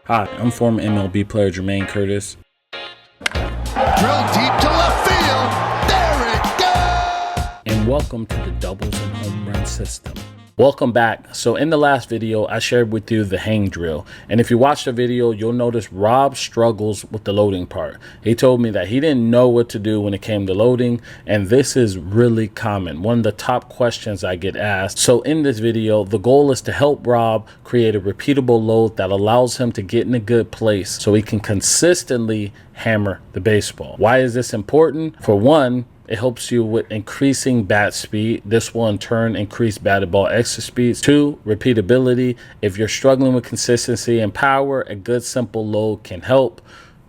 Hi, I'm former MLB player Jermaine Curtis. Drill deep to left field. There it goes. And welcome to the doubles and home run system. Welcome back. So in the last video, I shared with you the hang drill. And if you watch the video, you'll notice Rob struggles with the loading part. He told me that he didn't know what to do when it came to loading. And this is really common. One of the top questions I get asked. So in this video, the goal is to help Rob create a repeatable load that allows him to get in a good place so he can consistently hammer the baseball. Why is this important? For one, it helps you with increasing bat speed. This will in turn increase batted ball exit speeds. 2, repeatability. If you're struggling with consistency and power, a good simple load can help.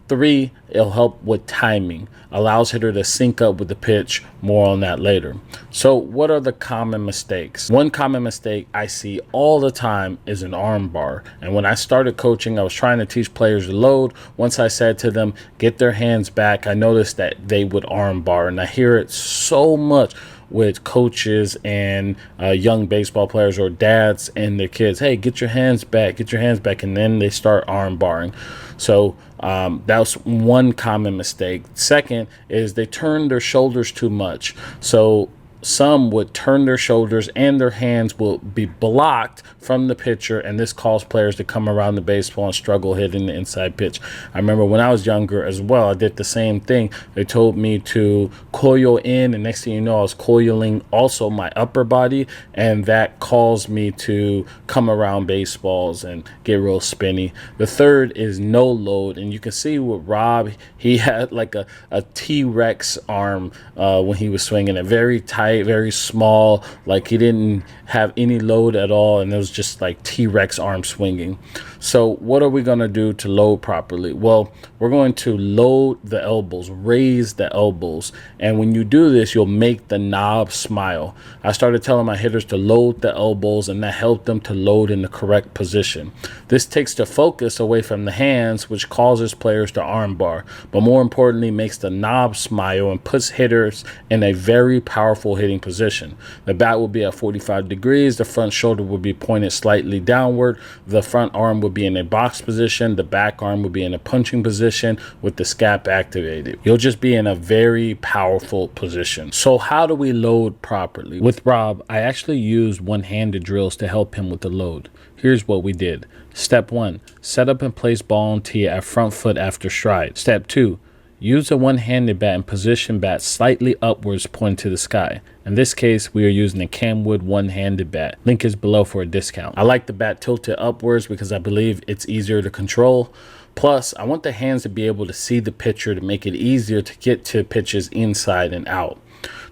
3, it'll help with timing. Allows hitter to sync up with the pitch. More on that later. So what are the common mistakes? One common mistake I see all the time is an arm bar. And when I started coaching, I was trying to teach players to load. Once I said to them, get their hands back, I noticed that they would arm bar. And I hear it so much with coaches and young baseball players or dads and their kids. Hey, get your hands back, get your hands back. And then they start arm barring. So that's one common mistake. Second is they turn their shoulders too much. So some would turn their shoulders and their hands will be blocked from the pitcher, and this causes players to come around the baseball and struggle hitting the inside pitch. I remember when I was younger as well, I did the same thing. They told me to coil in, and next thing you know, I was coiling also my upper body, and that caused me to come around baseballs and get real spinny. The third is no load, and you can see with Rob, he had like a T-Rex arm when he was swinging it, very tight, very small, like he didn't have any load at all, and it was just like T-Rex arm swinging. So what are we going to do to load properly? Well, we're going to load the elbows, raise the elbows, and when you do this, you'll make the knob smile. I started telling my hitters to load the elbows, and that helped them to load in the correct position. This takes the focus away from the hands, which causes players to arm bar, but more importantly, makes the knob smile and puts hitters in a very powerful hitting position. The bat will be at 45 degrees, the front shoulder will be pointed slightly downward, the front arm will be in a box position, the back arm will be in a punching position with the scap activated. You'll just be in a very powerful position. So how do we load properly? With Rob, I actually used one-handed drills to help him with the load. Here's what we did. Step 1, set up and place ball on tee at front foot after stride. Step 2, use a one-handed bat and position bat slightly upwards pointing to the sky. In this case, we are using a Camwood one-handed bat. Link is below for a discount. I like the bat tilted upwards because I believe it's easier to control. Plus, I want the hands to be able to see the pitcher to make it easier to get to pitches inside and out.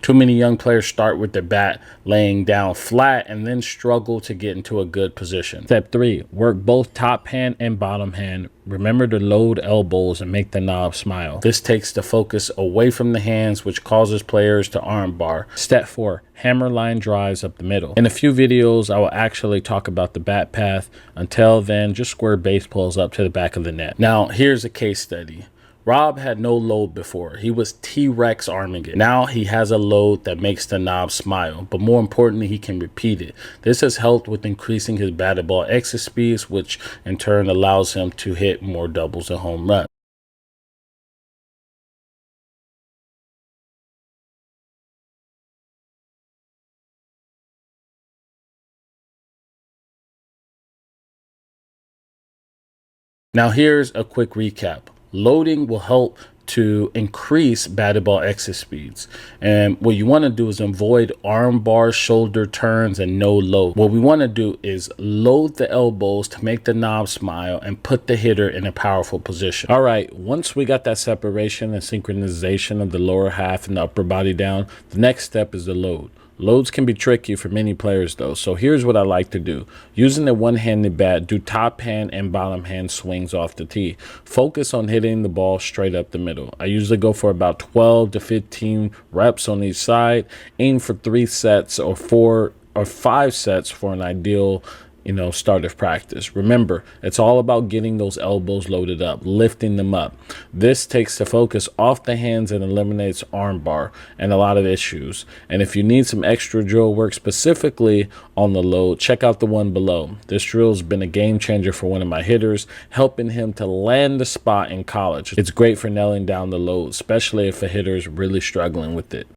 Too many young players start with their bat laying down flat and then struggle to get into a good position. Step 3, work both top hand and bottom hand. Remember to load elbows and make the knob smile. This takes the focus away from the hands, which causes players to arm bar. Step 4, hammer line drives up the middle. In a few videos, I will actually talk about the bat path. Until then, just square baseballs up to the back of the net. Now, here's a case study. Rob had no load before. He was T-Rex arming it. Now he has a load that makes the knob smile, but more importantly, he can repeat it. This has helped with increasing his batted ball exit speeds, which in turn allows him to hit more doubles and home runs. Now here's a quick recap. Loading will help to increase batted ball exit speeds. And what you want to do is avoid arm bars, shoulder turns, and no load. What we want to do is load the elbows to make the knob smile and put the hitter in a powerful position. All right, once we got that separation and synchronization of the lower half and the upper body down, the next step is the load. Loads can be tricky for many players though, so here's what I like to do. Using the one-handed bat, do top hand and bottom hand swings off the tee. Focus on hitting the ball straight up the middle. I usually go for about 12 to 15 reps on each side. Aim for 3 sets or 4 or 5 sets for an ideal start of practice. Remember, it's all about getting those elbows loaded up, lifting them up. This takes the focus off the hands and eliminates arm bar and a lot of issues. And if you need some extra drill work specifically on the load, check out the one below. This drill has been a game changer for one of my hitters, helping him to land the spot in college. It's great for nailing down the load, especially if a hitter is really struggling with it.